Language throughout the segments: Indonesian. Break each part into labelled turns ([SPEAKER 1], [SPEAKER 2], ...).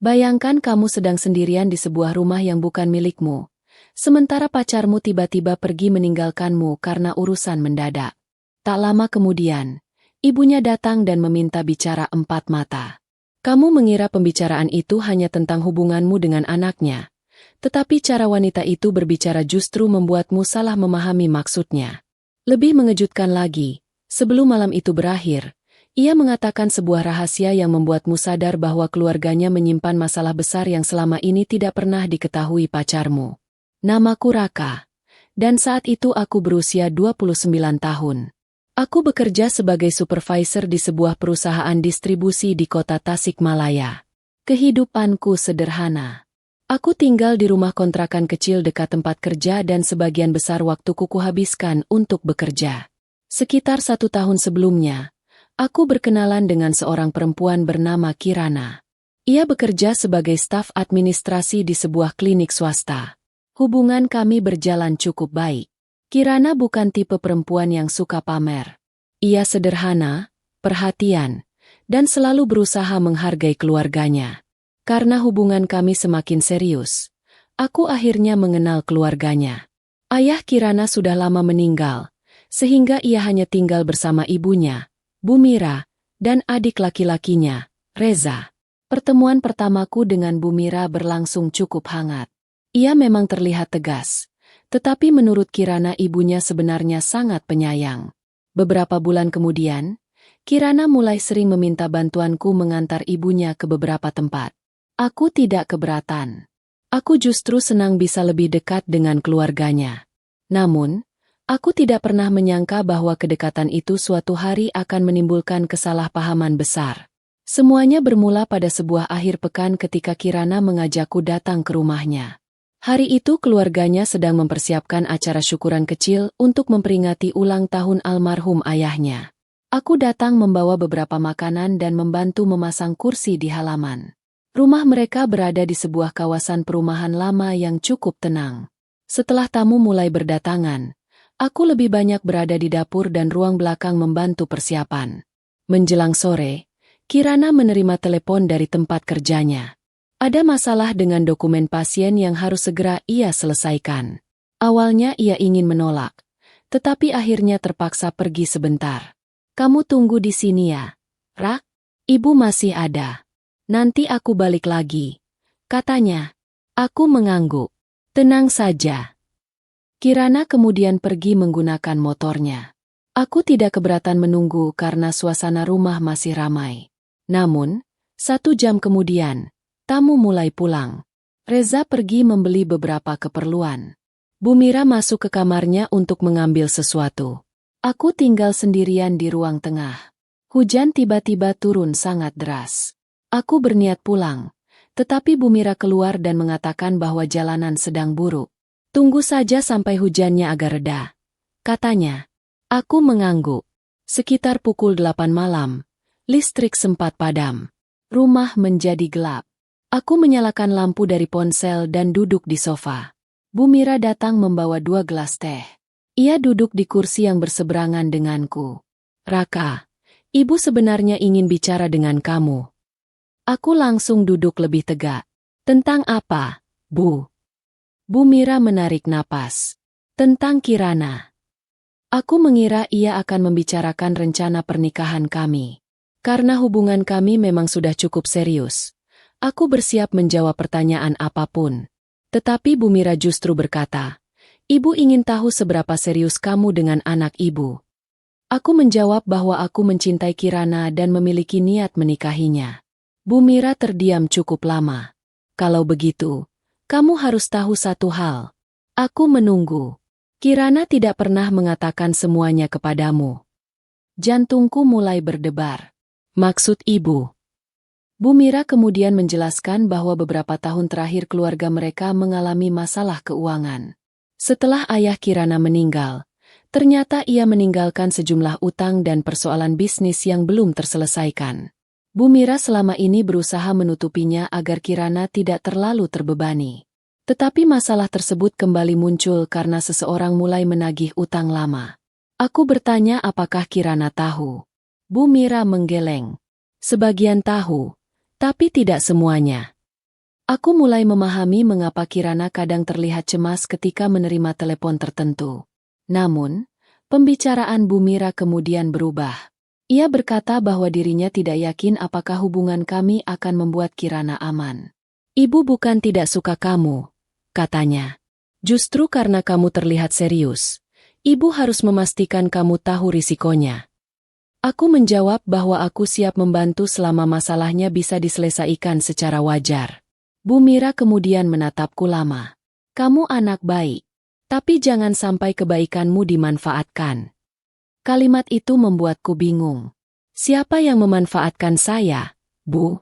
[SPEAKER 1] Bayangkan kamu sedang sendirian di sebuah rumah yang bukan milikmu, sementara pacarmu tiba-tiba pergi meninggalkanmu karena urusan mendadak. Tak lama kemudian, ibunya datang dan meminta bicara empat mata. Kamu mengira pembicaraan itu hanya tentang hubunganmu dengan anaknya, tetapi cara wanita itu berbicara justru membuatmu salah memahami maksudnya. Lebih mengejutkan lagi, sebelum malam itu berakhir, ia mengatakan sebuah rahasia yang membuatmu sadar bahwa keluarganya menyimpan masalah besar yang selama ini tidak pernah diketahui pacarmu. Namaku Raka, dan saat itu aku berusia 29 tahun. Aku bekerja sebagai supervisor di sebuah perusahaan distribusi di kota Tasikmalaya. Kehidupanku sederhana. Aku tinggal di rumah kontrakan kecil dekat tempat kerja dan sebagian besar waktuku kuhabiskan untuk bekerja. Sekitar 1 tahun sebelumnya, aku berkenalan dengan seorang perempuan bernama Kirana. Ia bekerja sebagai staf administrasi di sebuah klinik swasta. Hubungan kami berjalan cukup baik. Kirana bukan tipe perempuan yang suka pamer. Ia sederhana, perhatian, dan selalu berusaha menghargai keluarganya. Karena hubungan kami semakin serius, aku akhirnya mengenal keluarganya. Ayah Kirana sudah lama meninggal, sehingga ia hanya tinggal bersama ibunya, Bu Mira, dan adik laki-lakinya, Reza. Pertemuan pertamaku dengan Bu Mira berlangsung cukup hangat. Ia memang terlihat tegas, tetapi menurut Kirana ibunya sebenarnya sangat penyayang. Beberapa bulan kemudian, Kirana mulai sering meminta bantuanku mengantar ibunya ke beberapa tempat. Aku tidak keberatan. Aku justru senang bisa lebih dekat dengan keluarganya. Namun, aku tidak pernah menyangka bahwa kedekatan itu suatu hari akan menimbulkan kesalahpahaman besar. Semuanya bermula pada sebuah akhir pekan ketika Kirana mengajakku datang ke rumahnya. Hari itu keluarganya sedang mempersiapkan acara syukuran kecil untuk memperingati ulang tahun almarhum ayahnya. Aku datang membawa beberapa makanan dan membantu memasang kursi di halaman. Rumah mereka berada di sebuah kawasan perumahan lama yang cukup tenang. Setelah tamu mulai berdatangan, aku lebih banyak berada di dapur dan ruang belakang membantu persiapan. Menjelang sore, Kirana menerima telepon dari tempat kerjanya. Ada masalah dengan dokumen pasien yang harus segera ia selesaikan. Awalnya ia ingin menolak, tetapi akhirnya terpaksa pergi sebentar. Kamu tunggu di sini ya, Rak? Ibu masih ada. Nanti aku balik lagi, katanya. Aku mengangguk. Tenang saja. Kirana kemudian pergi menggunakan motornya. Aku tidak keberatan menunggu karena suasana rumah masih ramai. Namun, 1 jam kemudian, tamu mulai pulang. Reza pergi membeli beberapa keperluan. Bu Mira masuk ke kamarnya untuk mengambil sesuatu. Aku tinggal sendirian di ruang tengah. Hujan tiba-tiba turun sangat deras. Aku berniat pulang, tetapi Bu Mira keluar dan mengatakan bahwa jalanan sedang buruk. Tunggu saja sampai hujannya agak reda, katanya. Aku mengangguk. Sekitar pukul 8 malam, listrik sempat padam. Rumah menjadi gelap. Aku menyalakan lampu dari ponsel dan duduk di sofa. Bu Mira datang membawa 2 gelas teh. Ia duduk di kursi yang berseberangan denganku. Raka, ibu sebenarnya ingin bicara dengan kamu. Aku langsung duduk lebih tegak. Tentang apa, Bu? Bu Mira menarik napas. Tentang Kirana. Aku mengira ia akan membicarakan rencana pernikahan kami. Karena hubungan kami memang sudah cukup serius. Aku bersiap menjawab pertanyaan apapun. Tetapi Bu Mira justru berkata, Ibu ingin tahu seberapa serius kamu dengan anak ibu. Aku menjawab bahwa aku mencintai Kirana dan memiliki niat menikahinya. Bu Mira terdiam cukup lama. Kalau begitu, kamu harus tahu satu hal. Aku menunggu. Kirana tidak pernah mengatakan semuanya kepadamu. Jantungku mulai berdebar. Maksud ibu? Bu Mira kemudian menjelaskan bahwa beberapa tahun terakhir keluarga mereka mengalami masalah keuangan. Setelah ayah Kirana meninggal, ternyata ia meninggalkan sejumlah utang dan persoalan bisnis yang belum terselesaikan. Bu Mira selama ini berusaha menutupinya agar Kirana tidak terlalu terbebani. Tetapi masalah tersebut kembali muncul karena seseorang mulai menagih utang lama. Aku bertanya apakah Kirana tahu. Bu Mira menggeleng. Sebagian tahu, tapi tidak semuanya. Aku mulai memahami mengapa Kirana kadang terlihat cemas ketika menerima telepon tertentu. Namun, pembicaraan Bu Mira kemudian berubah. Ia berkata bahwa dirinya tidak yakin apakah hubungan kami akan membuat Kirana aman. Ibu bukan tidak suka kamu, katanya. Justru karena kamu terlihat serius, ibu harus memastikan kamu tahu risikonya. Aku menjawab bahwa aku siap membantu selama masalahnya bisa diselesaikan secara wajar. Bu Mira kemudian menatapku lama. Kamu anak baik, tapi jangan sampai kebaikanmu dimanfaatkan. Kalimat itu membuatku bingung. Siapa yang memanfaatkan saya, Bu?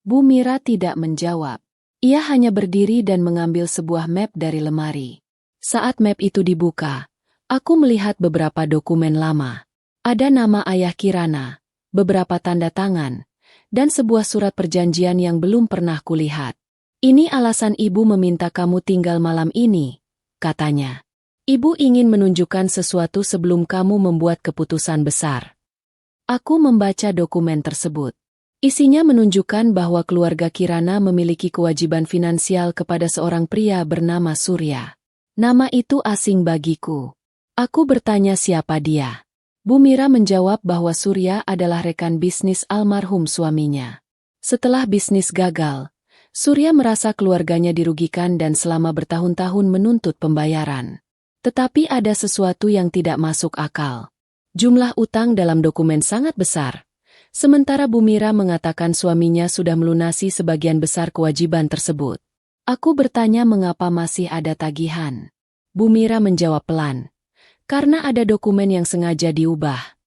[SPEAKER 1] Bu Mira tidak menjawab. Ia hanya berdiri dan mengambil sebuah map dari lemari. Saat map itu dibuka, aku melihat beberapa dokumen lama. Ada nama ayah Kirana, beberapa tanda tangan, dan sebuah surat perjanjian yang belum pernah kulihat. Ini alasan ibu meminta kamu tinggal malam ini, katanya. Ibu ingin menunjukkan sesuatu sebelum kamu membuat keputusan besar. Aku membaca dokumen tersebut. Isinya menunjukkan bahwa keluarga Kirana memiliki kewajiban finansial kepada seorang pria bernama Surya. Nama itu asing bagiku. Aku bertanya siapa dia. Bu Mira menjawab bahwa Surya adalah rekan bisnis almarhum suaminya. Setelah bisnis gagal, Surya merasa keluarganya dirugikan dan selama bertahun-tahun menuntut pembayaran. Tetapi ada sesuatu yang tidak masuk akal. Jumlah utang dalam dokumen sangat besar. Sementara Bu Mira mengatakan suaminya sudah melunasi sebagian besar kewajiban tersebut. Aku bertanya mengapa masih ada tagihan. Bu Mira menjawab pelan. Karena ada dokumen yang sengaja diubah.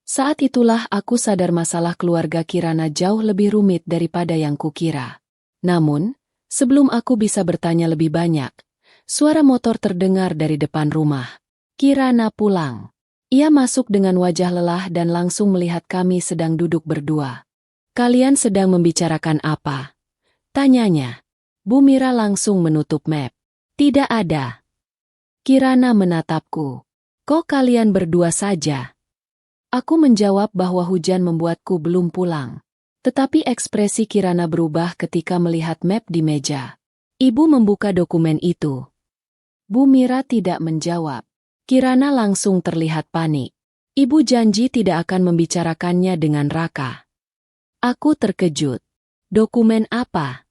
[SPEAKER 1] Saat itulah aku sadar masalah keluarga Kirana jauh lebih rumit daripada yang kukira. Namun, sebelum aku bisa bertanya lebih banyak, suara motor terdengar dari depan rumah. Kirana pulang. Ia masuk dengan wajah lelah dan langsung melihat kami sedang duduk berdua. Kalian sedang membicarakan apa? Tanyanya. Bu Mira langsung menutup map. Tidak ada. Kirana menatapku. Kok kalian berdua saja? Aku menjawab bahwa hujan membuatku belum pulang. Tetapi ekspresi Kirana berubah ketika melihat map di meja. Ibu membuka dokumen itu. Bu Mira tidak menjawab. Kirana langsung terlihat panik. Ibu janji tidak akan membicarakannya dengan Raka. Aku terkejut. Dokumen apa?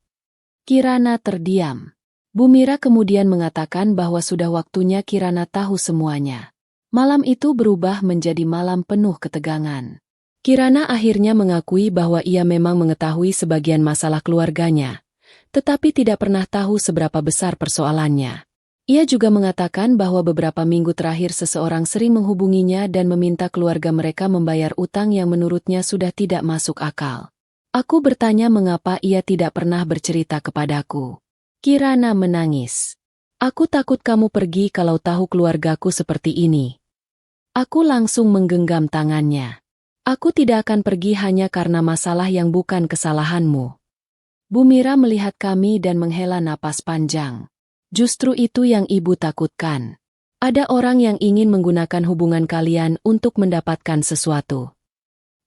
[SPEAKER 1] Kirana terdiam. Bu Mira kemudian mengatakan bahwa sudah waktunya Kirana tahu semuanya. Malam itu berubah menjadi malam penuh ketegangan. Kirana akhirnya mengakui bahwa ia memang mengetahui sebagian masalah keluarganya, tetapi tidak pernah tahu seberapa besar persoalannya. Ia juga mengatakan bahwa beberapa minggu terakhir seseorang sering menghubunginya dan meminta keluarga mereka membayar utang yang menurutnya sudah tidak masuk akal. Aku bertanya mengapa ia tidak pernah bercerita kepadaku. Kirana menangis. Aku takut kamu pergi kalau tahu keluargaku seperti ini. Aku langsung menggenggam tangannya. Aku tidak akan pergi hanya karena masalah yang bukan kesalahanmu. Bu Mira melihat kami dan menghela napas panjang. Justru itu yang ibu takutkan. Ada orang yang ingin menggunakan hubungan kalian untuk mendapatkan sesuatu.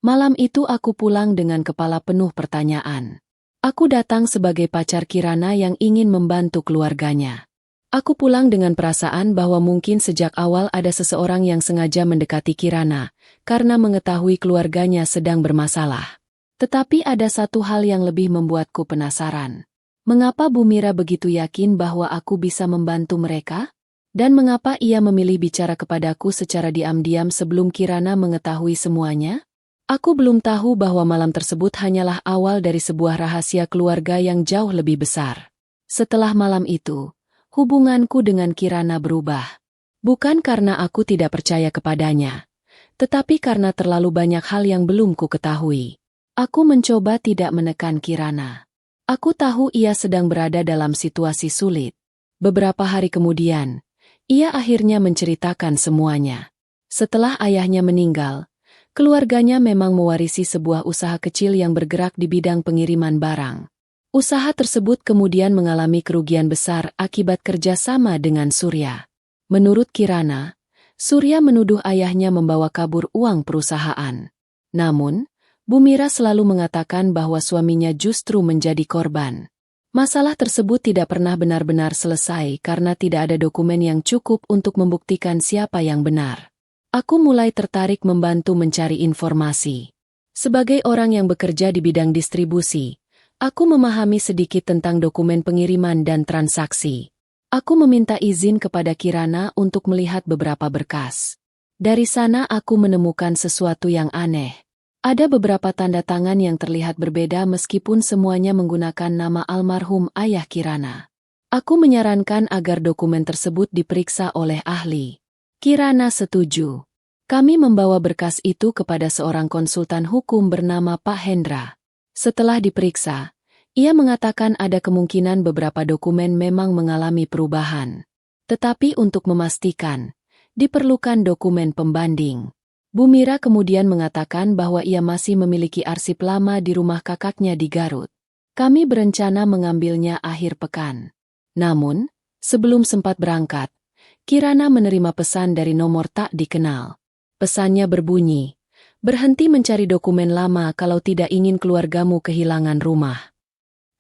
[SPEAKER 1] Malam itu aku pulang dengan kepala penuh pertanyaan. Aku datang sebagai pacar Kirana yang ingin membantu keluarganya. Aku pulang dengan perasaan bahwa mungkin sejak awal ada seseorang yang sengaja mendekati Kirana, karena mengetahui keluarganya sedang bermasalah. Tetapi ada satu hal yang lebih membuatku penasaran. Mengapa Bu Mira begitu yakin bahwa aku bisa membantu mereka? Dan mengapa ia memilih bicara kepadaku secara diam-diam sebelum Kirana mengetahui semuanya? Aku belum tahu bahwa malam tersebut hanyalah awal dari sebuah rahasia keluarga yang jauh lebih besar. Setelah malam itu, hubunganku dengan Kirana berubah. Bukan karena aku tidak percaya kepadanya, tetapi karena terlalu banyak hal yang belum ku ketahui. Aku mencoba tidak menekan Kirana. Aku tahu ia sedang berada dalam situasi sulit. Beberapa hari kemudian, ia akhirnya menceritakan semuanya. Setelah ayahnya meninggal, keluarganya memang mewarisi sebuah usaha kecil yang bergerak di bidang pengiriman barang. Usaha tersebut kemudian mengalami kerugian besar akibat kerjasama dengan Surya. Menurut Kirana, Surya menuduh ayahnya membawa kabur uang perusahaan. Namun, Bu Mira selalu mengatakan bahwa suaminya justru menjadi korban. Masalah tersebut tidak pernah benar-benar selesai karena tidak ada dokumen yang cukup untuk membuktikan siapa yang benar. Aku mulai tertarik membantu mencari informasi. Sebagai orang yang bekerja di bidang distribusi, aku memahami sedikit tentang dokumen pengiriman dan transaksi. Aku meminta izin kepada Kirana untuk melihat beberapa berkas. Dari sana aku menemukan sesuatu yang aneh. Ada beberapa tanda tangan yang terlihat berbeda meskipun semuanya menggunakan nama almarhum ayah Kirana. Aku menyarankan agar dokumen tersebut diperiksa oleh ahli. Kirana setuju. Kami membawa berkas itu kepada seorang konsultan hukum bernama Pak Hendra. Setelah diperiksa, ia mengatakan ada kemungkinan beberapa dokumen memang mengalami perubahan. Tetapi untuk memastikan, diperlukan dokumen pembanding. Bu Mira kemudian mengatakan bahwa ia masih memiliki arsip lama di rumah kakaknya di Garut. Kami berencana mengambilnya akhir pekan. Namun, sebelum sempat berangkat, Kirana menerima pesan dari nomor tak dikenal. Pesannya berbunyi, "Berhenti mencari dokumen lama kalau tidak ingin keluargamu kehilangan rumah."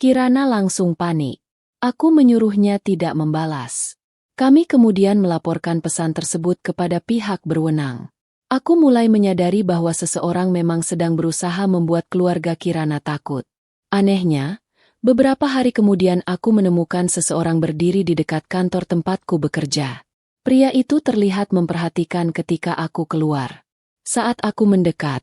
[SPEAKER 1] Kirana langsung panik. Aku menyuruhnya tidak membalas. Kami kemudian melaporkan pesan tersebut kepada pihak berwenang. Aku mulai menyadari bahwa seseorang memang sedang berusaha membuat keluarga Kirana takut. Anehnya, beberapa hari kemudian aku menemukan seseorang berdiri di dekat kantor tempatku bekerja. Pria itu terlihat memperhatikan ketika aku keluar. Saat aku mendekat,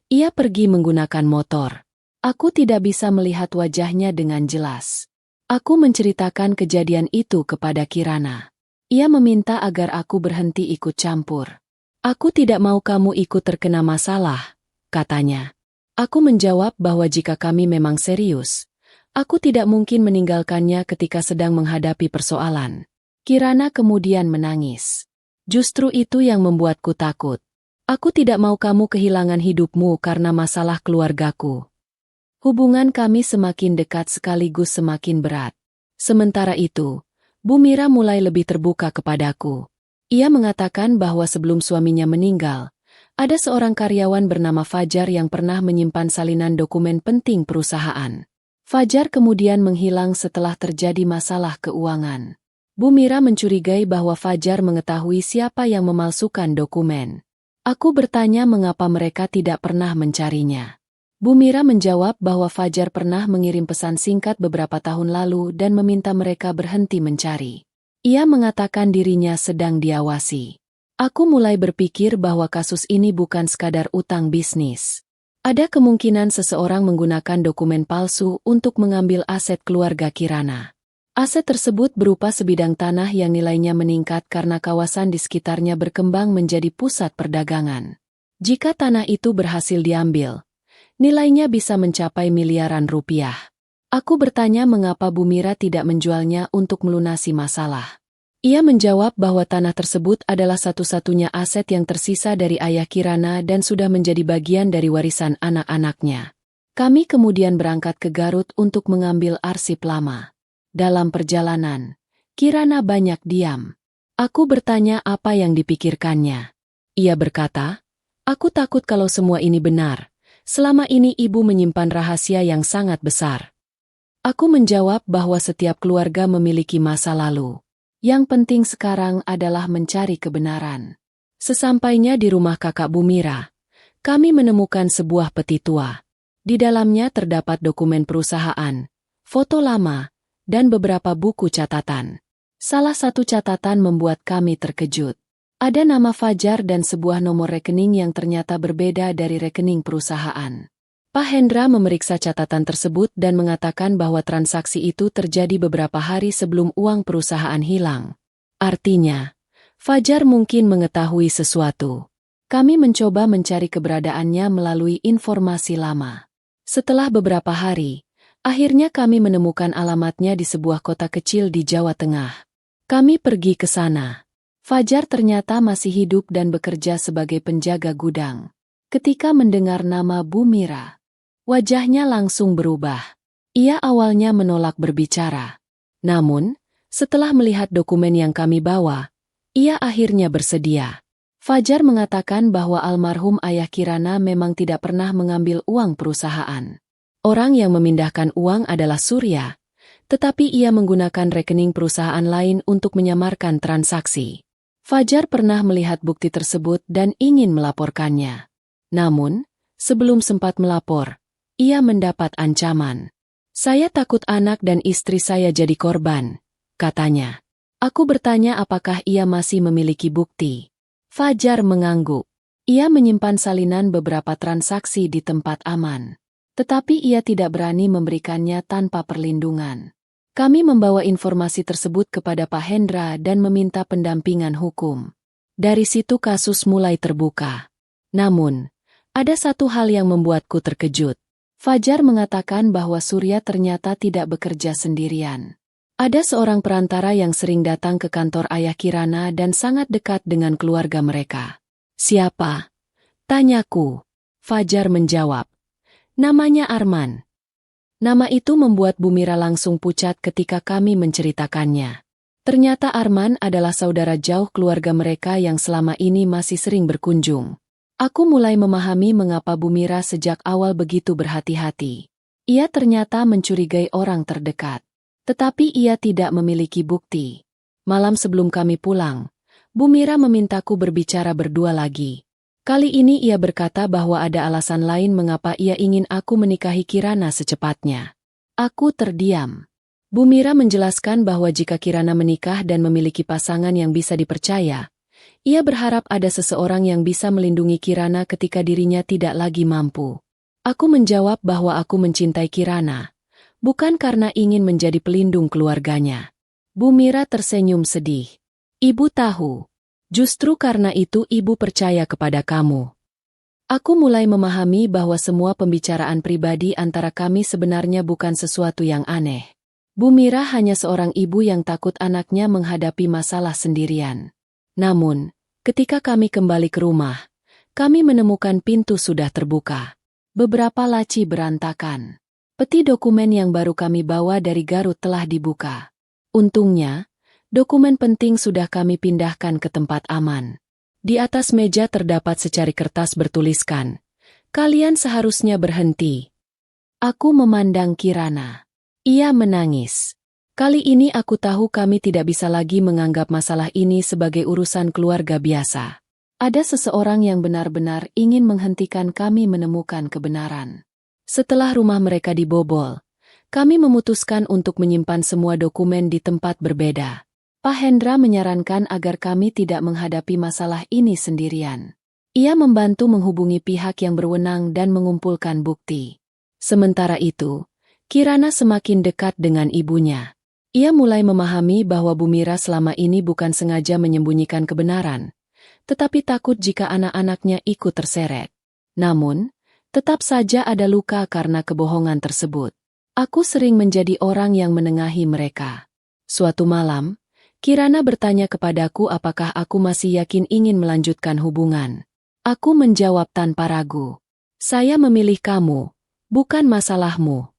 [SPEAKER 1] ia pergi menggunakan motor. Aku tidak bisa melihat wajahnya dengan jelas. Aku menceritakan kejadian itu kepada Kirana. Ia meminta agar aku berhenti ikut campur. "Aku tidak mau kamu ikut terkena masalah," katanya. Aku menjawab bahwa jika kami memang serius, aku tidak mungkin meninggalkannya ketika sedang menghadapi persoalan. Kirana kemudian menangis. "Justru itu yang membuatku takut. Aku tidak mau kamu kehilangan hidupmu karena masalah keluargaku." Hubungan kami semakin dekat sekaligus semakin berat. Sementara itu, Bu Mira mulai lebih terbuka kepadaku. Ia mengatakan bahwa sebelum suaminya meninggal, ada seorang karyawan bernama Fajar yang pernah menyimpan salinan dokumen penting perusahaan. Fajar kemudian menghilang setelah terjadi masalah keuangan. Bu Mira mencurigai bahwa Fajar mengetahui siapa yang memalsukan dokumen. Aku bertanya mengapa mereka tidak pernah mencarinya. Bu Mira menjawab bahwa Fajar pernah mengirim pesan singkat beberapa tahun lalu dan meminta mereka berhenti mencari. Ia mengatakan dirinya sedang diawasi. Aku mulai berpikir bahwa kasus ini bukan sekadar utang bisnis. Ada kemungkinan seseorang menggunakan dokumen palsu untuk mengambil aset keluarga Kirana. Aset tersebut berupa sebidang tanah yang nilainya meningkat karena kawasan di sekitarnya berkembang menjadi pusat perdagangan. Jika tanah itu berhasil diambil, nilainya bisa mencapai miliaran rupiah. Aku bertanya mengapa Bu Mira tidak menjualnya untuk melunasi masalah. Ia menjawab bahwa tanah tersebut adalah satu-satunya aset yang tersisa dari ayah Kirana dan sudah menjadi bagian dari warisan anak-anaknya. Kami kemudian berangkat ke Garut untuk mengambil arsip lama. Dalam perjalanan, Kirana banyak diam. Aku bertanya apa yang dipikirkannya. Ia berkata, "Aku takut kalau semua ini benar. Selama ini ibu menyimpan rahasia yang sangat besar." Aku menjawab bahwa setiap keluarga memiliki masa lalu. Yang penting sekarang adalah mencari kebenaran. Sesampainya di rumah kakak Bu Mira, kami menemukan sebuah peti tua. Di dalamnya terdapat dokumen perusahaan, foto lama, dan beberapa buku catatan. Salah satu catatan membuat kami terkejut. Ada nama Fajar dan sebuah nomor rekening yang ternyata berbeda dari rekening perusahaan. Pak Hendra memeriksa catatan tersebut dan mengatakan bahwa transaksi itu terjadi beberapa hari sebelum uang perusahaan hilang. Artinya, Fajar mungkin mengetahui sesuatu. Kami mencoba mencari keberadaannya melalui informasi lama. Setelah beberapa hari, akhirnya kami menemukan alamatnya di sebuah kota kecil di Jawa Tengah. Kami pergi ke sana. Fajar ternyata masih hidup dan bekerja sebagai penjaga gudang. Ketika mendengar nama Bu Mira, wajahnya langsung berubah. Ia awalnya menolak berbicara. Namun, setelah melihat dokumen yang kami bawa, ia akhirnya bersedia. Fajar mengatakan bahwa almarhum ayah Kirana memang tidak pernah mengambil uang perusahaan. Orang yang memindahkan uang adalah Surya, tetapi ia menggunakan rekening perusahaan lain untuk menyamarkan transaksi. Fajar pernah melihat bukti tersebut dan ingin melaporkannya. Namun, sebelum sempat melapor, ia mendapat ancaman. "Saya takut anak dan istri saya jadi korban," katanya. Aku bertanya apakah ia masih memiliki bukti. Fajar mengangguk. Ia menyimpan salinan beberapa transaksi di tempat aman. Tetapi ia tidak berani memberikannya tanpa perlindungan. Kami membawa informasi tersebut kepada Pak Hendra dan meminta pendampingan hukum. Dari situ kasus mulai terbuka. Namun, ada satu hal yang membuatku terkejut. Fajar mengatakan bahwa Surya ternyata tidak bekerja sendirian. Ada seorang perantara yang sering datang ke kantor ayah Kirana dan sangat dekat dengan keluarga mereka. "Siapa?" tanyaku. Fajar menjawab, "Namanya Arman." Nama itu membuat Bu Mira langsung pucat ketika kami menceritakannya. Ternyata Arman adalah saudara jauh keluarga mereka yang selama ini masih sering berkunjung. Aku mulai memahami mengapa Bu Mira sejak awal begitu berhati-hati. Ia ternyata mencurigai orang terdekat. Tetapi ia tidak memiliki bukti. Malam sebelum kami pulang, Bu Mira memintaku berbicara berdua lagi. Kali ini ia berkata bahwa ada alasan lain mengapa ia ingin aku menikahi Kirana secepatnya. Aku terdiam. Bu Mira menjelaskan bahwa jika Kirana menikah dan memiliki pasangan yang bisa dipercaya, ia berharap ada seseorang yang bisa melindungi Kirana ketika dirinya tidak lagi mampu. Aku menjawab bahwa aku mencintai Kirana, bukan karena ingin menjadi pelindung keluarganya. Bu Mira tersenyum sedih. "Ibu tahu. Justru karena itu ibu percaya kepada kamu." Aku mulai memahami bahwa semua pembicaraan pribadi antara kami sebenarnya bukan sesuatu yang aneh. Bu Mira hanya seorang ibu yang takut anaknya menghadapi masalah sendirian. Namun, ketika kami kembali ke rumah, kami menemukan pintu sudah terbuka. Beberapa laci berantakan. Peti dokumen yang baru kami bawa dari Garut telah dibuka. Untungnya, dokumen penting sudah kami pindahkan ke tempat aman. Di atas meja terdapat secari kertas bertuliskan, "Kalian seharusnya berhenti." Aku memandang Kirana. Ia menangis. Kali ini aku tahu kami tidak bisa lagi menganggap masalah ini sebagai urusan keluarga biasa. Ada seseorang yang benar-benar ingin menghentikan kami menemukan kebenaran. Setelah rumah mereka dibobol, kami memutuskan untuk menyimpan semua dokumen di tempat berbeda. Pak Hendra menyarankan agar kami tidak menghadapi masalah ini sendirian. Ia membantu menghubungi pihak yang berwenang dan mengumpulkan bukti. Sementara itu, Kirana semakin dekat dengan ibunya. Ia mulai memahami bahwa Bu Mira selama ini bukan sengaja menyembunyikan kebenaran, tetapi takut jika anak-anaknya ikut terseret. Namun, tetap saja ada luka karena kebohongan tersebut. Aku sering menjadi orang yang menengahi mereka. Suatu malam, Kirana bertanya kepadaku apakah aku masih yakin ingin melanjutkan hubungan. Aku menjawab tanpa ragu. "Saya memilih kamu, bukan masalahmu."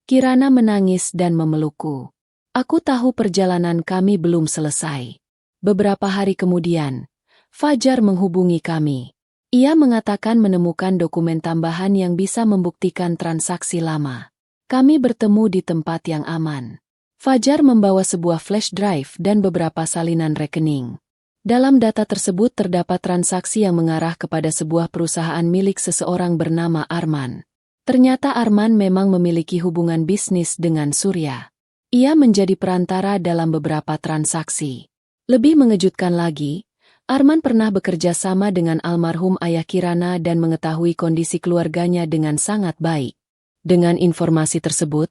[SPEAKER 1] Kirana menangis dan memelukku. Aku tahu perjalanan kami belum selesai. Beberapa hari kemudian, Fajar menghubungi kami. Ia mengatakan menemukan dokumen tambahan yang bisa membuktikan transaksi lama. Kami bertemu di tempat yang aman. Fajar membawa sebuah flash drive dan beberapa salinan rekening. Dalam data tersebut terdapat transaksi yang mengarah kepada sebuah perusahaan milik seseorang bernama Arman. Ternyata Arman memang memiliki hubungan bisnis dengan Surya. Ia menjadi perantara dalam beberapa transaksi. Lebih mengejutkan lagi, Arman pernah bekerja sama dengan almarhum ayah Kirana dan mengetahui kondisi keluarganya dengan sangat baik. Dengan informasi tersebut,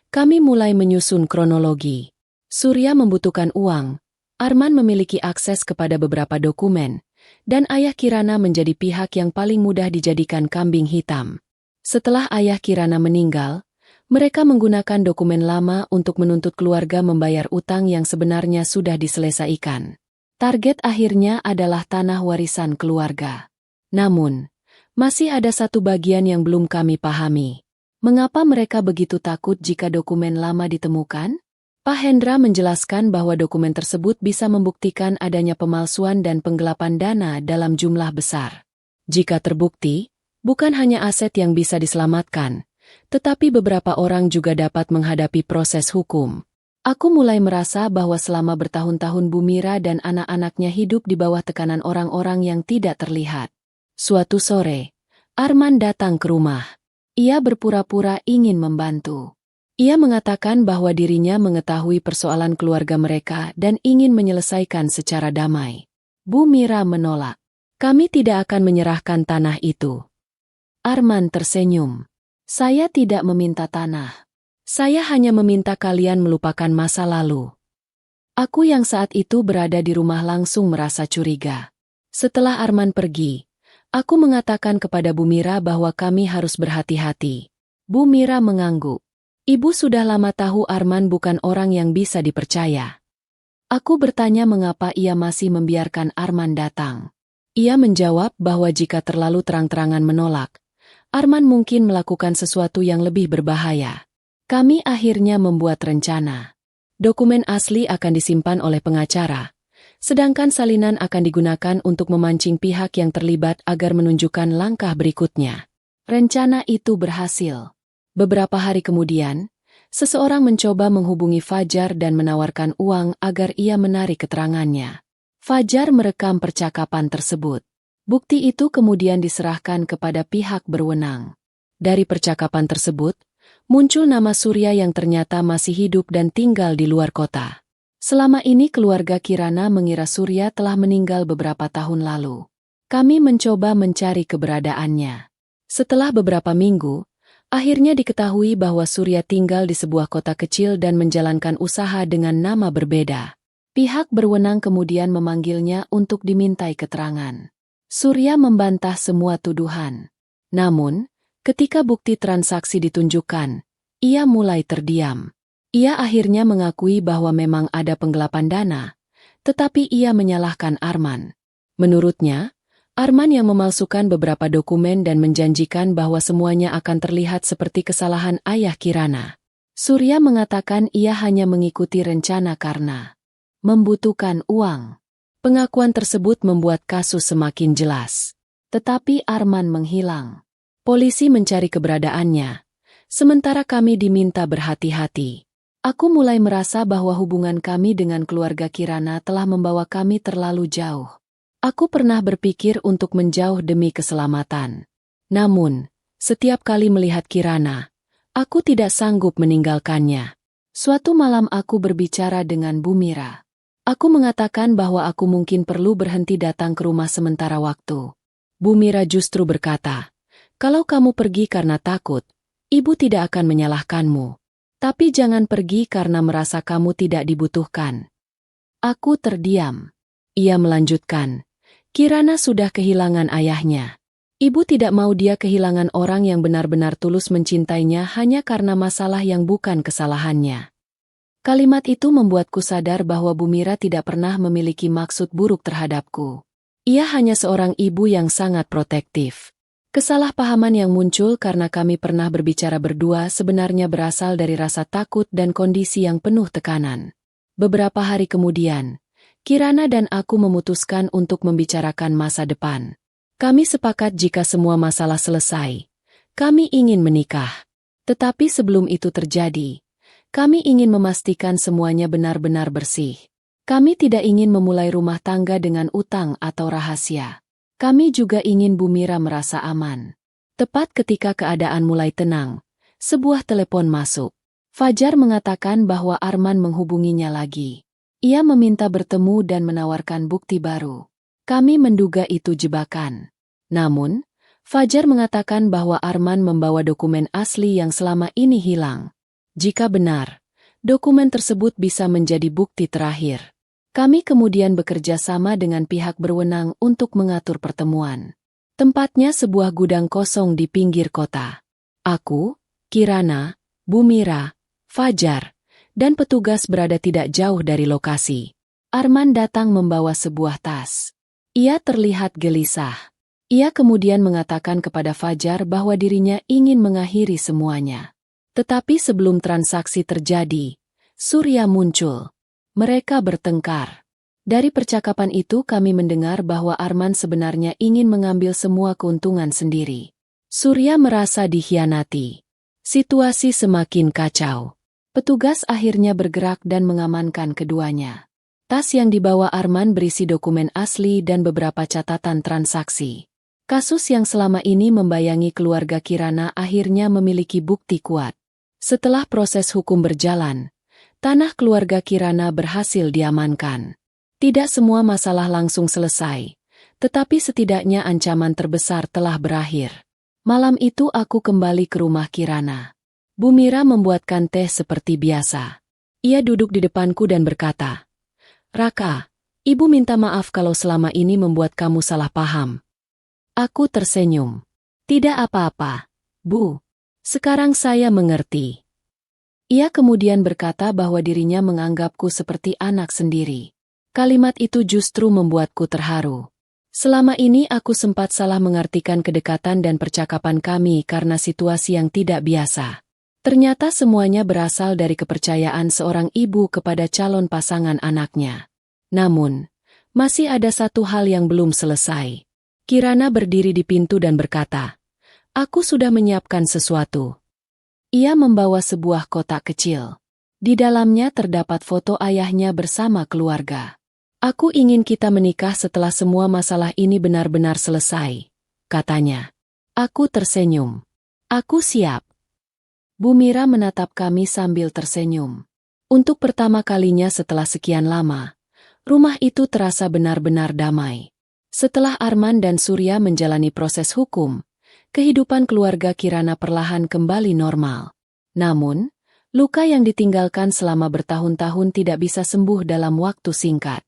[SPEAKER 1] kami mulai menyusun kronologi. Surya membutuhkan uang, Arman memiliki akses kepada beberapa dokumen, dan ayah Kirana menjadi pihak yang paling mudah dijadikan kambing hitam. Setelah ayah Kirana meninggal, mereka menggunakan dokumen lama untuk menuntut keluarga membayar utang yang sebenarnya sudah diselesaikan. Target akhirnya adalah tanah warisan keluarga. Namun, masih ada satu bagian yang belum kami pahami. Mengapa mereka begitu takut jika dokumen lama ditemukan? Pak Hendra menjelaskan bahwa dokumen tersebut bisa membuktikan adanya pemalsuan dan penggelapan dana dalam jumlah besar. Jika terbukti, bukan hanya aset yang bisa diselamatkan, tetapi beberapa orang juga dapat menghadapi proses hukum. Aku mulai merasa bahwa selama bertahun-tahun Bu Mira dan anak-anaknya hidup di bawah tekanan orang-orang yang tidak terlihat. Suatu sore, Arman datang ke rumah. Ia berpura-pura ingin membantu. Ia mengatakan bahwa dirinya mengetahui persoalan keluarga mereka dan ingin menyelesaikan secara damai. Bu Mira menolak. Kami tidak akan menyerahkan tanah itu. Arman tersenyum. Saya tidak meminta tanah. Saya hanya meminta kalian melupakan masa lalu. Aku yang saat itu berada di rumah langsung merasa curiga. Setelah Arman pergi, aku mengatakan kepada Bu Mira bahwa kami harus berhati-hati. Bu Mira mengangguk. Ibu sudah lama tahu Arman bukan orang yang bisa dipercaya. Aku bertanya mengapa ia masih membiarkan Arman datang. Ia menjawab bahwa jika terlalu terang-terangan menolak, Arman mungkin melakukan sesuatu yang lebih berbahaya. Kami akhirnya membuat rencana. Dokumen asli akan disimpan oleh pengacara, sedangkan salinan akan digunakan untuk memancing pihak yang terlibat agar menunjukkan langkah berikutnya. Rencana itu berhasil. Beberapa hari kemudian, seseorang mencoba menghubungi Fajar dan menawarkan uang agar ia menarik keterangannya. Fajar merekam percakapan tersebut. Bukti itu kemudian diserahkan kepada pihak berwenang. Dari percakapan tersebut, muncul nama Surya yang ternyata masih hidup dan tinggal di luar kota. Selama ini keluarga Kirana mengira Surya telah meninggal beberapa tahun lalu. Kami mencoba mencari keberadaannya. Setelah beberapa minggu, akhirnya diketahui bahwa Surya tinggal di sebuah kota kecil dan menjalankan usaha dengan nama berbeda. Pihak berwenang kemudian memanggilnya untuk dimintai keterangan. Surya membantah semua tuduhan. Namun, ketika bukti transaksi ditunjukkan, ia mulai terdiam. Ia akhirnya mengakui bahwa memang ada penggelapan dana, tetapi ia menyalahkan Arman. Menurutnya, Arman yang memalsukan beberapa dokumen dan menjanjikan bahwa semuanya akan terlihat seperti kesalahan ayah Kirana. Surya mengatakan ia hanya mengikuti rencana karena membutuhkan uang. Pengakuan tersebut membuat kasus semakin jelas. Tetapi Arman menghilang. Polisi mencari keberadaannya, sementara kami diminta berhati-hati. Aku mulai merasa bahwa hubungan kami dengan keluarga Kirana telah membawa kami terlalu jauh. Aku pernah berpikir untuk menjauh demi keselamatan. Namun, setiap kali melihat Kirana, aku tidak sanggup meninggalkannya. Suatu malam aku berbicara dengan Bu Mira. Aku mengatakan bahwa aku mungkin perlu berhenti datang ke rumah sementara waktu. Bu Mira justru berkata, "Kalau kamu pergi karena takut, ibu tidak akan menyalahkanmu. Tapi jangan pergi karena merasa kamu tidak dibutuhkan." Aku terdiam. Ia melanjutkan, "Kirana sudah kehilangan ayahnya. Ibu tidak mau dia kehilangan orang yang benar-benar tulus mencintainya hanya karena masalah yang bukan kesalahannya." Kalimat itu membuatku sadar bahwa Bu Mira tidak pernah memiliki maksud buruk terhadapku. Ia hanya seorang ibu yang sangat protektif. Kesalahpahaman yang muncul karena kami pernah berbicara berdua sebenarnya berasal dari rasa takut dan kondisi yang penuh tekanan. Beberapa hari kemudian, Kirana dan aku memutuskan untuk membicarakan masa depan. Kami sepakat jika semua masalah selesai, kami ingin menikah. Tetapi sebelum itu terjadi, kami ingin memastikan semuanya benar-benar bersih. Kami tidak ingin memulai rumah tangga dengan utang atau rahasia. Kami juga ingin Bu Mira merasa aman. Tepat ketika keadaan mulai tenang, sebuah telepon masuk. Fajar mengatakan bahwa Arman menghubunginya lagi. Ia meminta bertemu dan menawarkan bukti baru. Kami menduga itu jebakan. Namun, Fajar mengatakan bahwa Arman membawa dokumen asli yang selama ini hilang. Jika benar, dokumen tersebut bisa menjadi bukti terakhir. Kami kemudian bekerja sama dengan pihak berwenang untuk mengatur pertemuan. Tempatnya sebuah gudang kosong di pinggir kota. Aku, Kirana, Bu Mira, Fajar, dan petugas berada tidak jauh dari lokasi. Arman datang membawa sebuah tas. Ia terlihat gelisah. Ia kemudian mengatakan kepada Fajar bahwa dirinya ingin mengakhiri semuanya. Tetapi sebelum transaksi terjadi, Surya muncul. Mereka bertengkar. Dari percakapan itu kami mendengar bahwa Arman sebenarnya ingin mengambil semua keuntungan sendiri. Surya merasa dikhianati. Situasi semakin kacau. Petugas akhirnya bergerak dan mengamankan keduanya. Tas yang dibawa Arman berisi dokumen asli dan beberapa catatan transaksi. Kasus yang selama ini membayangi keluarga Kirana akhirnya memiliki bukti kuat. Setelah proses hukum berjalan, tanah keluarga Kirana berhasil diamankan. Tidak semua masalah langsung selesai, tetapi setidaknya ancaman terbesar telah berakhir. Malam itu aku kembali ke rumah Kirana. Bu Mira membuatkan teh seperti biasa. Ia duduk di depanku dan berkata, "Raka, Ibu minta maaf kalau selama ini membuat kamu salah paham." Aku tersenyum. "Tidak apa-apa, Bu. Sekarang saya mengerti." Ia kemudian berkata bahwa dirinya menganggapku seperti anak sendiri. Kalimat itu justru membuatku terharu. Selama ini aku sempat salah mengartikan kedekatan dan percakapan kami karena situasi yang tidak biasa. Ternyata semuanya berasal dari kepercayaan seorang ibu kepada calon pasangan anaknya. Namun, masih ada satu hal yang belum selesai. Kirana berdiri di pintu dan berkata, "Aku sudah menyiapkan sesuatu." Ia membawa sebuah kotak kecil. Di dalamnya terdapat foto ayahnya bersama keluarga. "Aku ingin kita menikah setelah semua masalah ini benar-benar selesai," katanya. Aku tersenyum. "Aku siap." Bu Mira menatap kami sambil tersenyum. Untuk pertama kalinya setelah sekian lama, rumah itu terasa benar-benar damai. Setelah Arman dan Surya menjalani proses hukum, kehidupan keluarga Kirana perlahan kembali normal. Namun, luka yang ditinggalkan selama bertahun-tahun tidak bisa sembuh dalam waktu singkat.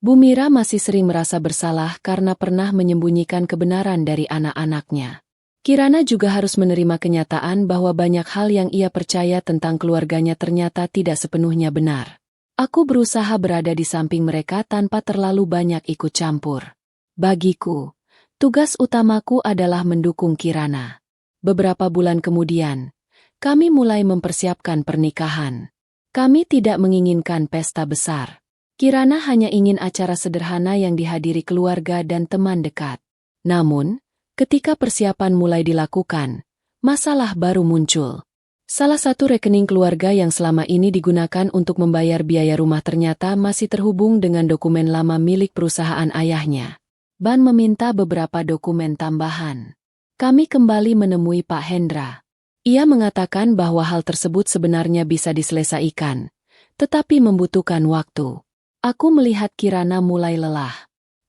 [SPEAKER 1] Bu Mira masih sering merasa bersalah karena pernah menyembunyikan kebenaran dari anak-anaknya. Kirana juga harus menerima kenyataan bahwa banyak hal yang ia percaya tentang keluarganya ternyata tidak sepenuhnya benar. Aku berusaha berada di samping mereka tanpa terlalu banyak ikut campur. Bagiku, tugas utamaku adalah mendukung Kirana. Beberapa bulan kemudian, kami mulai mempersiapkan pernikahan. Kami tidak menginginkan pesta besar. Kirana hanya ingin acara sederhana yang dihadiri keluarga dan teman dekat. Namun, ketika persiapan mulai dilakukan, masalah baru muncul. Salah satu rekening keluarga yang selama ini digunakan untuk membayar biaya rumah ternyata masih terhubung dengan dokumen lama milik perusahaan ayahnya. Ban meminta beberapa dokumen tambahan. Kami kembali menemui Pak Hendra. Ia mengatakan bahwa hal tersebut sebenarnya bisa diselesaikan, tetapi membutuhkan waktu. Aku melihat Kirana mulai lelah.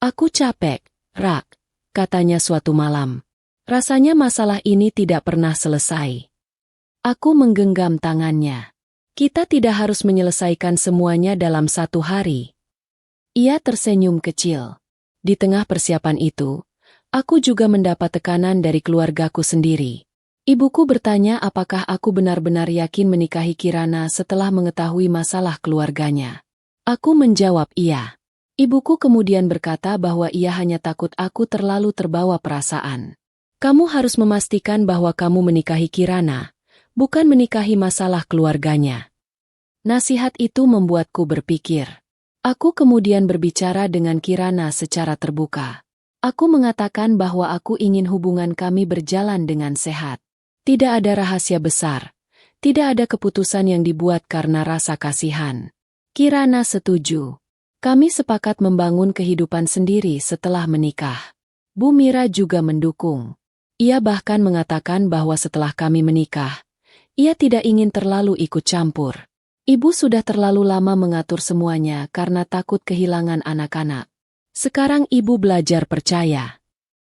[SPEAKER 1] "Aku capek, Rak," katanya suatu malam. Rasanya masalah ini tidak pernah selesai. Aku menggenggam tangannya. "Kita tidak harus menyelesaikan semuanya dalam satu hari." Ia tersenyum kecil. Di tengah persiapan itu, aku juga mendapat tekanan dari keluargaku sendiri. Ibuku bertanya apakah aku benar-benar yakin menikahi Kirana setelah mengetahui masalah keluarganya. Aku menjawab iya. Ibuku kemudian berkata bahwa ia hanya takut aku terlalu terbawa perasaan. "Kamu harus memastikan bahwa kamu menikahi Kirana, bukan menikahi masalah keluarganya." Nasihat itu membuatku berpikir. Aku kemudian berbicara dengan Kirana secara terbuka. Aku mengatakan bahwa aku ingin hubungan kami berjalan dengan sehat. Tidak ada rahasia besar. Tidak ada keputusan yang dibuat karena rasa kasihan. Kirana setuju. Kami sepakat membangun kehidupan sendiri setelah menikah. Bu Mira juga mendukung. Ia bahkan mengatakan bahwa setelah kami menikah, ia tidak ingin terlalu ikut campur. Ibu sudah terlalu lama mengatur semuanya karena takut kehilangan anak-anak. Sekarang ibu belajar percaya.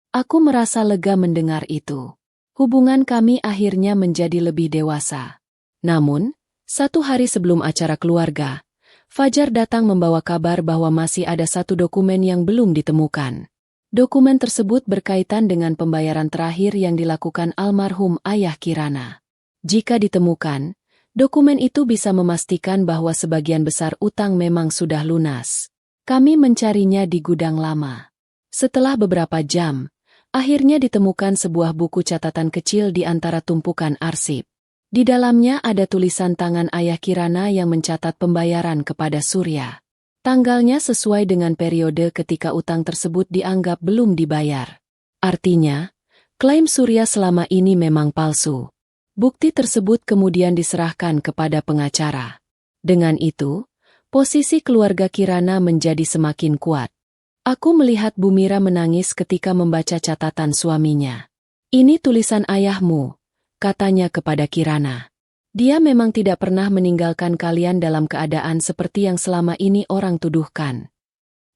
[SPEAKER 1] Aku merasa lega mendengar itu. Hubungan kami akhirnya menjadi lebih dewasa. Namun, satu hari sebelum acara keluarga, Fajar datang membawa kabar bahwa masih ada satu dokumen yang belum ditemukan. Dokumen tersebut berkaitan dengan pembayaran terakhir yang dilakukan almarhum ayah Kirana. Jika ditemukan, dokumen itu bisa memastikan bahwa sebagian besar utang memang sudah lunas. Kami mencarinya di gudang lama. Setelah beberapa jam, akhirnya ditemukan sebuah buku catatan kecil di antara tumpukan arsip. Di dalamnya ada tulisan tangan ayah Kirana yang mencatat pembayaran kepada Surya. Tanggalnya sesuai dengan periode ketika utang tersebut dianggap belum dibayar. Artinya, klaim Surya selama ini memang palsu. Bukti tersebut kemudian diserahkan kepada pengacara. Dengan itu, posisi keluarga Kirana menjadi semakin kuat. Aku melihat Bu Mira menangis ketika membaca catatan suaminya. "Ini tulisan ayahmu," katanya kepada Kirana. "Dia memang tidak pernah meninggalkan kalian dalam keadaan seperti yang selama ini orang tuduhkan."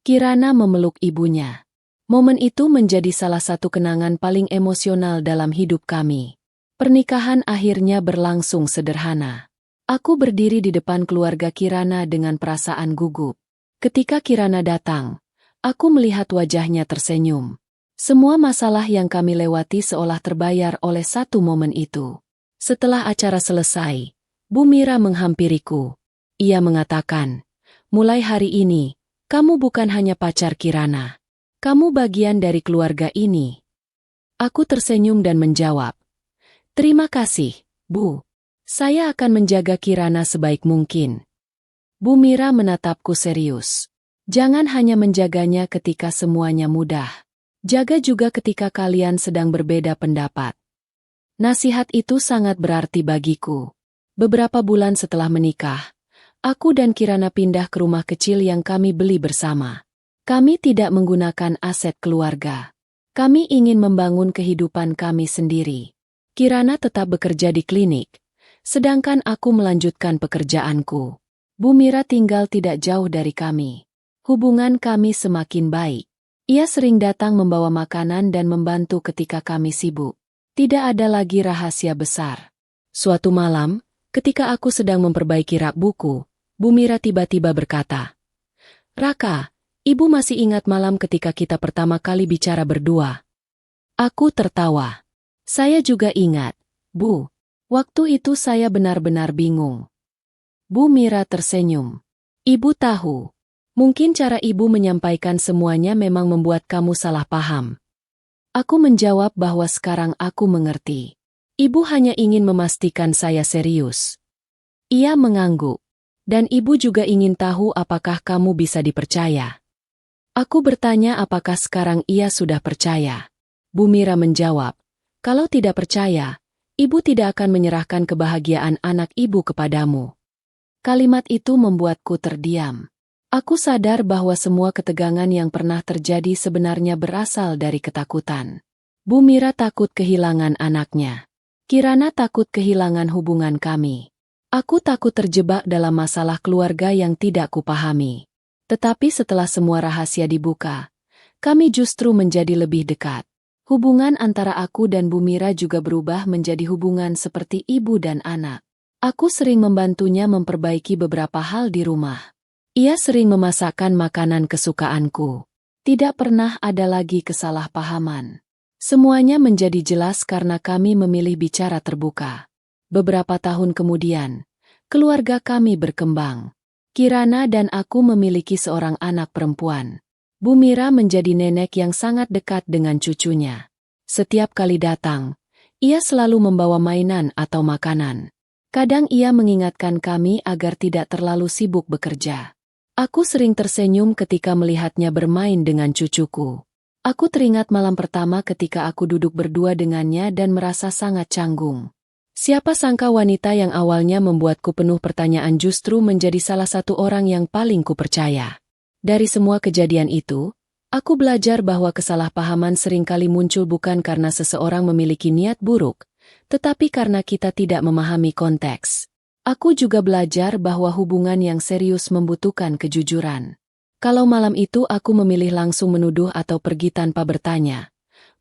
[SPEAKER 1] Kirana memeluk ibunya. Momen itu menjadi salah satu kenangan paling emosional dalam hidup kami. Pernikahan akhirnya berlangsung sederhana. Aku berdiri di depan keluarga Kirana dengan perasaan gugup. Ketika Kirana datang, aku melihat wajahnya tersenyum. Semua masalah yang kami lewati seolah terbayar oleh satu momen itu. Setelah acara selesai, Bu Mira menghampiriku. Ia mengatakan, "Mulai hari ini, kamu bukan hanya pacar Kirana. Kamu bagian dari keluarga ini." Aku tersenyum dan menjawab, "Terima kasih, Bu. Saya akan menjaga Kirana sebaik mungkin." Bu Mira menatapku serius. "Jangan hanya menjaganya ketika semuanya mudah. Jaga juga ketika kalian sedang berbeda pendapat." Nasihat itu sangat berarti bagiku. Beberapa bulan setelah menikah, aku dan Kirana pindah ke rumah kecil yang kami beli bersama. Kami tidak menggunakan aset keluarga. Kami ingin membangun kehidupan kami sendiri. Kirana tetap bekerja di klinik, sedangkan aku melanjutkan pekerjaanku. Bu Mira tinggal tidak jauh dari kami. Hubungan kami semakin baik. Ia sering datang membawa makanan dan membantu ketika kami sibuk. Tidak ada lagi rahasia besar. Suatu malam, ketika aku sedang memperbaiki rak buku, Bu Mira tiba-tiba berkata, "Raka, Ibu masih ingat malam ketika kita pertama kali bicara berdua?" Aku tertawa. "Saya juga ingat, Bu. Waktu itu saya benar-benar bingung." Bu Mira tersenyum. "Ibu tahu. Mungkin cara Ibu menyampaikan semuanya memang membuat kamu salah paham." Aku menjawab bahwa sekarang aku mengerti. Ibu hanya ingin memastikan saya serius. Ia mengangguk. "Dan Ibu juga ingin tahu apakah kamu bisa dipercaya." Aku bertanya apakah sekarang ia sudah percaya. Bu Mira menjawab, "Kalau tidak percaya, Ibu tidak akan menyerahkan kebahagiaan anak Ibu kepadamu." Kalimat itu membuatku terdiam. Aku sadar bahwa semua ketegangan yang pernah terjadi sebenarnya berasal dari ketakutan. Bu Mira takut kehilangan anaknya. Kirana takut kehilangan hubungan kami. Aku takut terjebak dalam masalah keluarga yang tidak kupahami. Tetapi setelah semua rahasia dibuka, kami justru menjadi lebih dekat. Hubungan antara aku dan Bu Mira juga berubah menjadi hubungan seperti ibu dan anak. Aku sering membantunya memperbaiki beberapa hal di rumah. Ia sering memasakkan makanan kesukaanku. Tidak pernah ada lagi kesalahpahaman. Semuanya menjadi jelas karena kami memilih bicara terbuka. Beberapa tahun kemudian, keluarga kami berkembang. Kirana dan aku memiliki seorang anak perempuan. Bu Mira menjadi nenek yang sangat dekat dengan cucunya. Setiap kali datang, ia selalu membawa mainan atau makanan. Kadang ia mengingatkan kami agar tidak terlalu sibuk bekerja. Aku sering tersenyum ketika melihatnya bermain dengan cucuku. Aku teringat malam pertama ketika aku duduk berdua dengannya dan merasa sangat canggung. Siapa sangka wanita yang awalnya membuatku penuh pertanyaan justru menjadi salah satu orang yang paling kupercaya. Dari semua kejadian itu, aku belajar bahwa kesalahpahaman seringkali muncul bukan karena seseorang memiliki niat buruk, tetapi karena kita tidak memahami konteks. Aku juga belajar bahwa hubungan yang serius membutuhkan kejujuran. Kalau malam itu aku memilih langsung menuduh atau pergi tanpa bertanya,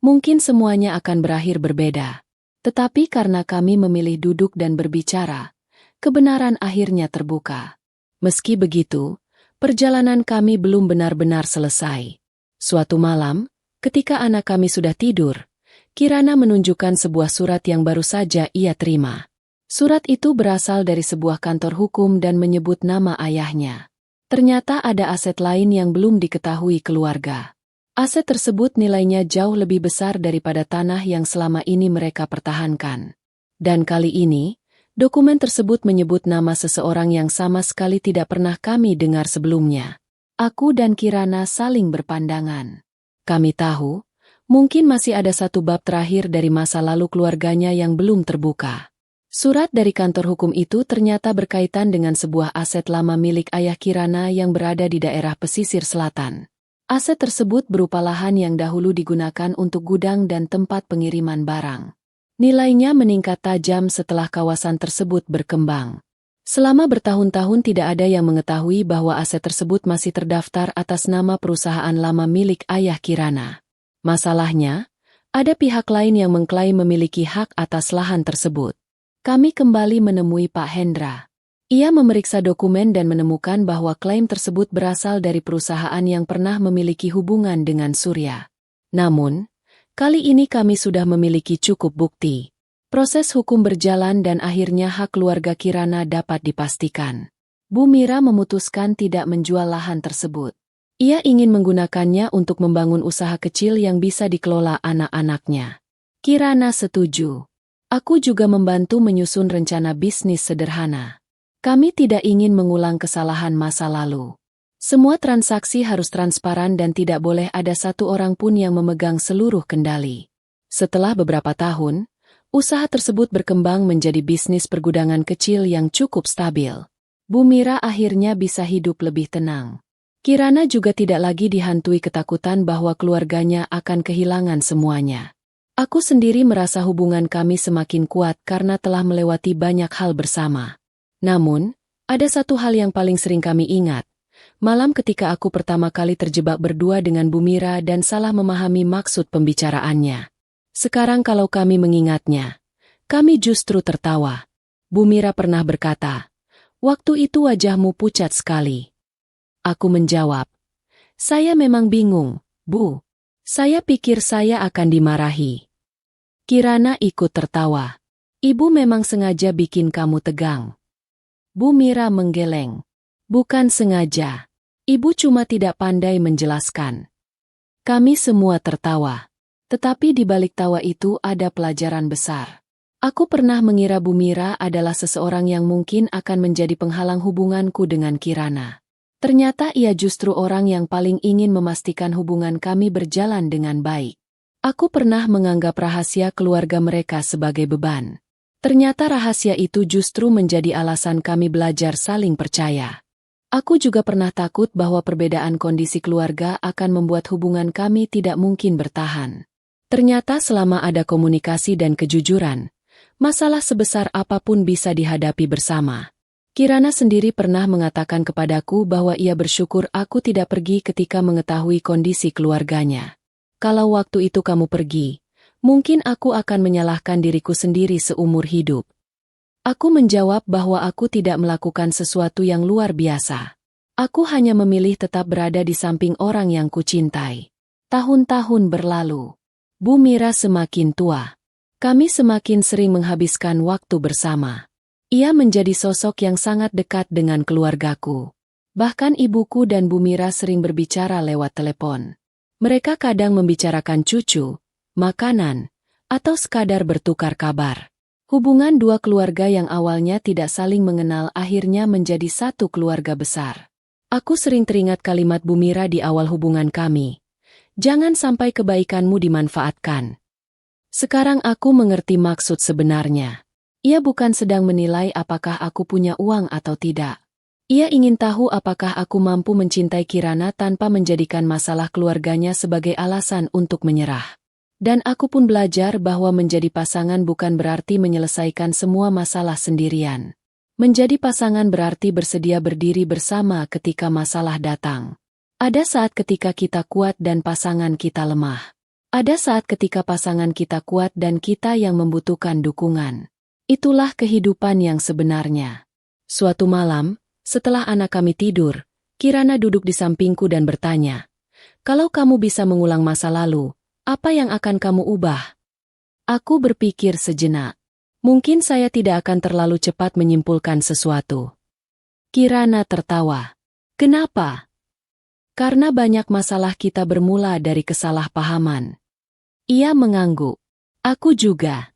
[SPEAKER 1] mungkin semuanya akan berakhir berbeda. Tetapi karena kami memilih duduk dan berbicara, kebenaran akhirnya terbuka. Meski begitu, perjalanan kami belum benar-benar selesai. Suatu malam, ketika anak kami sudah tidur, Kirana menunjukkan sebuah surat yang baru saja ia terima. Surat itu berasal dari sebuah kantor hukum dan menyebut nama ayahnya. Ternyata ada aset lain yang belum diketahui keluarga. Aset tersebut nilainya jauh lebih besar daripada tanah yang selama ini mereka pertahankan. Dan kali ini, dokumen tersebut menyebut nama seseorang yang sama sekali tidak pernah kami dengar sebelumnya. Aku dan Kirana saling berpandangan. Kami tahu, mungkin masih ada satu bab terakhir dari masa lalu keluarganya yang belum terbuka. Surat dari kantor hukum itu ternyata berkaitan dengan sebuah aset lama milik ayah Kirana yang berada di daerah pesisir selatan. Aset tersebut berupa lahan yang dahulu digunakan untuk gudang dan tempat pengiriman barang. Nilainya meningkat tajam setelah kawasan tersebut berkembang. Selama bertahun-tahun tidak ada yang mengetahui bahwa aset tersebut masih terdaftar atas nama perusahaan lama milik ayah Kirana. Masalahnya, ada pihak lain yang mengklaim memiliki hak atas lahan tersebut. Kami kembali menemui Pak Hendra. Ia memeriksa dokumen dan menemukan bahwa klaim tersebut berasal dari perusahaan yang pernah memiliki hubungan dengan Surya. Namun, kali ini kami sudah memiliki cukup bukti. Proses hukum berjalan dan akhirnya hak keluarga Kirana dapat dipastikan. Bu Mira memutuskan tidak menjual lahan tersebut. Ia ingin menggunakannya untuk membangun usaha kecil yang bisa dikelola anak-anaknya. Kirana setuju. Aku juga membantu menyusun rencana bisnis sederhana. Kami tidak ingin mengulang kesalahan masa lalu. Semua transaksi harus transparan dan tidak boleh ada satu orang pun yang memegang seluruh kendali. Setelah beberapa tahun, usaha tersebut berkembang menjadi bisnis pergudangan kecil yang cukup stabil. Bu Mira akhirnya bisa hidup lebih tenang. Kirana juga tidak lagi dihantui ketakutan bahwa keluarganya akan kehilangan semuanya. Aku sendiri merasa hubungan kami semakin kuat karena telah melewati banyak hal bersama. Namun, ada satu hal yang paling sering kami ingat. Malam ketika aku pertama kali terjebak berdua dengan Bu Mira dan salah memahami maksud pembicaraannya. Sekarang kalau kami mengingatnya, kami justru tertawa. Bu Mira pernah berkata, "Waktu itu wajahmu pucat sekali." Aku menjawab, "Saya memang bingung, Bu. Saya pikir saya akan dimarahi." Kirana ikut tertawa. "Ibu memang sengaja bikin kamu tegang." Bu Mira menggeleng. "Bukan sengaja. Ibu cuma tidak pandai menjelaskan." Kami semua tertawa. Tetapi di balik tawa itu ada pelajaran besar. Aku pernah mengira Bu Mira adalah seseorang yang mungkin akan menjadi penghalang hubunganku dengan Kirana. Ternyata ia justru orang yang paling ingin memastikan hubungan kami berjalan dengan baik. Aku pernah menganggap rahasia keluarga mereka sebagai beban. Ternyata rahasia itu justru menjadi alasan kami belajar saling percaya. Aku juga pernah takut bahwa perbedaan kondisi keluarga akan membuat hubungan kami tidak mungkin bertahan. Ternyata selama ada komunikasi dan kejujuran, masalah sebesar apapun bisa dihadapi bersama. Kirana sendiri pernah mengatakan kepadaku bahwa ia bersyukur aku tidak pergi ketika mengetahui kondisi keluarganya. Kalau waktu itu kamu pergi, mungkin aku akan menyalahkan diriku sendiri seumur hidup. Aku menjawab bahwa aku tidak melakukan sesuatu yang luar biasa. Aku hanya memilih tetap berada di samping orang yang kucintai. Tahun-tahun berlalu. Bu Mira semakin tua. Kami semakin sering menghabiskan waktu bersama. Ia menjadi sosok yang sangat dekat dengan keluargaku. Bahkan ibuku dan Bu Mira sering berbicara lewat telepon. Mereka kadang membicarakan cucu, makanan, atau sekadar bertukar kabar. Hubungan dua keluarga yang awalnya tidak saling mengenal akhirnya menjadi satu keluarga besar. Aku sering teringat kalimat Bu Mira di awal hubungan kami. "Jangan sampai kebaikanmu dimanfaatkan." Sekarang aku mengerti maksud sebenarnya. Ia bukan sedang menilai apakah aku punya uang atau tidak. Ia ingin tahu apakah aku mampu mencintai Kirana tanpa menjadikan masalah keluarganya sebagai alasan untuk menyerah. Dan aku pun belajar bahwa menjadi pasangan bukan berarti menyelesaikan semua masalah sendirian. Menjadi pasangan berarti bersedia berdiri bersama ketika masalah datang. Ada saat ketika kita kuat dan pasangan kita lemah. Ada saat ketika pasangan kita kuat dan kita yang membutuhkan dukungan. Itulah kehidupan yang sebenarnya. Suatu malam, setelah anak kami tidur, Kirana duduk di sampingku dan bertanya, "Kalau kamu bisa mengulang masa lalu, apa yang akan kamu ubah?" Aku berpikir sejenak. Mungkin saya tidak akan terlalu cepat menyimpulkan sesuatu. Kirana tertawa. "Kenapa?" "Karena banyak masalah kita bermula dari kesalahpahaman." Ia mengangguk. Aku juga.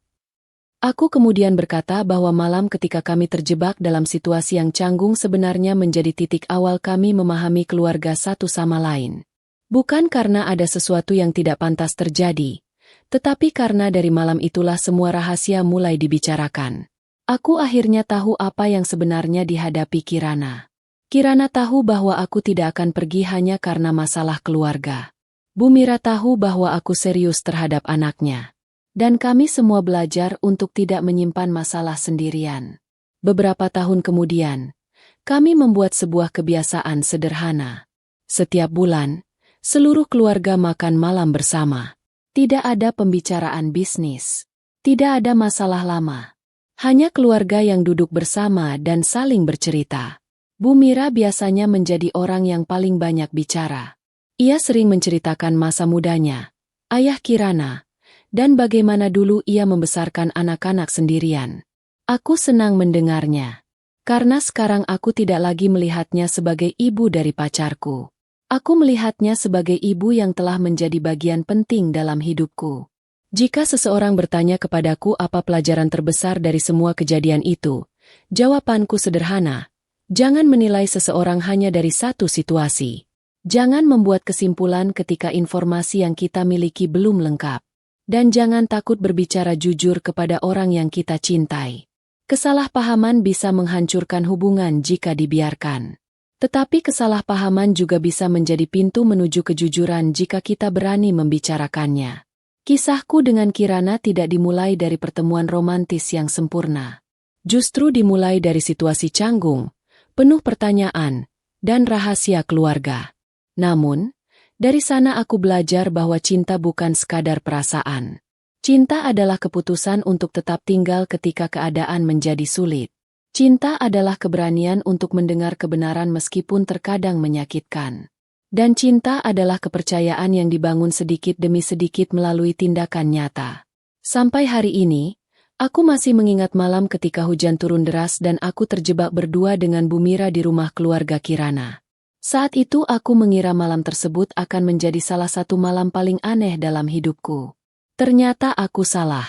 [SPEAKER 1] Aku kemudian berkata bahwa malam ketika kami terjebak dalam situasi yang canggung sebenarnya menjadi titik awal kami memahami keluarga satu sama lain. Bukan karena ada sesuatu yang tidak pantas terjadi, tetapi karena dari malam itulah semua rahasia mulai dibicarakan. Aku akhirnya tahu apa yang sebenarnya dihadapi Kirana. Kirana tahu bahwa aku tidak akan pergi hanya karena masalah keluarga. Bu Mira tahu bahwa aku serius terhadap anaknya. Dan kami semua belajar untuk tidak menyimpan masalah sendirian. Beberapa tahun kemudian, kami membuat sebuah kebiasaan sederhana. Setiap bulan, seluruh keluarga makan malam bersama. Tidak ada pembicaraan bisnis. Tidak ada masalah lama. Hanya keluarga yang duduk bersama dan saling bercerita. Bu Mira biasanya menjadi orang yang paling banyak bicara. Ia sering menceritakan masa mudanya, ayah Kirana, dan bagaimana dulu ia membesarkan anak-anak sendirian. Aku senang mendengarnya. Karena sekarang aku tidak lagi melihatnya sebagai ibu dari pacarku. Aku melihatnya sebagai ibu yang telah menjadi bagian penting dalam hidupku. Jika seseorang bertanya kepadaku apa pelajaran terbesar dari semua kejadian itu, jawabanku sederhana. Jangan menilai seseorang hanya dari satu situasi. Jangan membuat kesimpulan ketika informasi yang kita miliki belum lengkap. Dan jangan takut berbicara jujur kepada orang yang kita cintai. Kesalahpahaman bisa menghancurkan hubungan jika dibiarkan. Tetapi kesalahpahaman juga bisa menjadi pintu menuju kejujuran jika kita berani membicarakannya. Kisahku dengan Kirana tidak dimulai dari pertemuan romantis yang sempurna. Justru dimulai dari situasi canggung, penuh pertanyaan, dan rahasia keluarga. Namun, dari sana aku belajar bahwa cinta bukan sekadar perasaan. Cinta adalah keputusan untuk tetap tinggal ketika keadaan menjadi sulit. Cinta adalah keberanian untuk mendengar kebenaran meskipun terkadang menyakitkan. Dan cinta adalah kepercayaan yang dibangun sedikit demi sedikit melalui tindakan nyata. Sampai hari ini, aku masih mengingat malam ketika hujan turun deras dan aku terjebak berdua dengan Bu Mira di rumah keluarga Kirana. Saat itu aku mengira malam tersebut akan menjadi salah satu malam paling aneh dalam hidupku. Ternyata aku salah.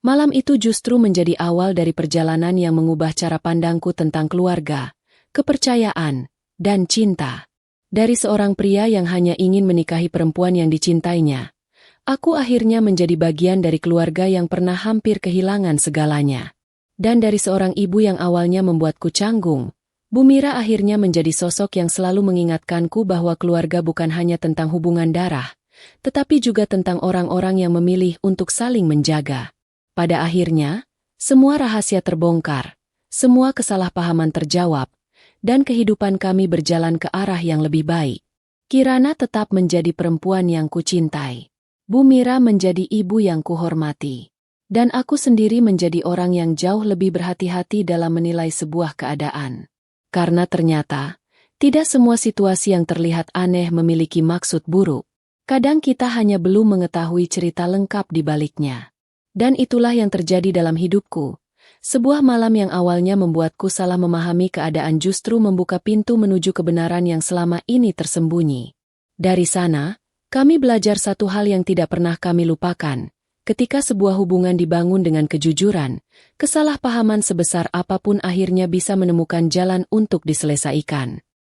[SPEAKER 1] Malam itu justru menjadi awal dari perjalanan yang mengubah cara pandangku tentang keluarga, kepercayaan, dan cinta. Dari seorang pria yang hanya ingin menikahi perempuan yang dicintainya, aku akhirnya menjadi bagian dari keluarga yang pernah hampir kehilangan segalanya. Dan dari seorang ibu yang awalnya membuatku canggung, Bu Mira akhirnya menjadi sosok yang selalu mengingatkanku bahwa keluarga bukan hanya tentang hubungan darah, tetapi juga tentang orang-orang yang memilih untuk saling menjaga. Pada akhirnya, semua rahasia terbongkar, semua kesalahpahaman terjawab, dan kehidupan kami berjalan ke arah yang lebih baik. Kirana tetap menjadi perempuan yang kucintai. Bu Mira menjadi ibu yang kuhormati. Dan aku sendiri menjadi orang yang jauh lebih berhati-hati dalam menilai sebuah keadaan. Karena ternyata, tidak semua situasi yang terlihat aneh memiliki maksud buruk. Kadang kita hanya belum mengetahui cerita lengkap di baliknya. Dan itulah yang terjadi dalam hidupku. Sebuah malam yang awalnya membuatku salah memahami keadaan justru membuka pintu menuju kebenaran yang selama ini tersembunyi. Dari sana, kami belajar satu hal yang tidak pernah kami lupakan. Ketika sebuah hubungan dibangun dengan kejujuran, kesalahpahaman sebesar apapun akhirnya bisa menemukan jalan untuk diselesaikan.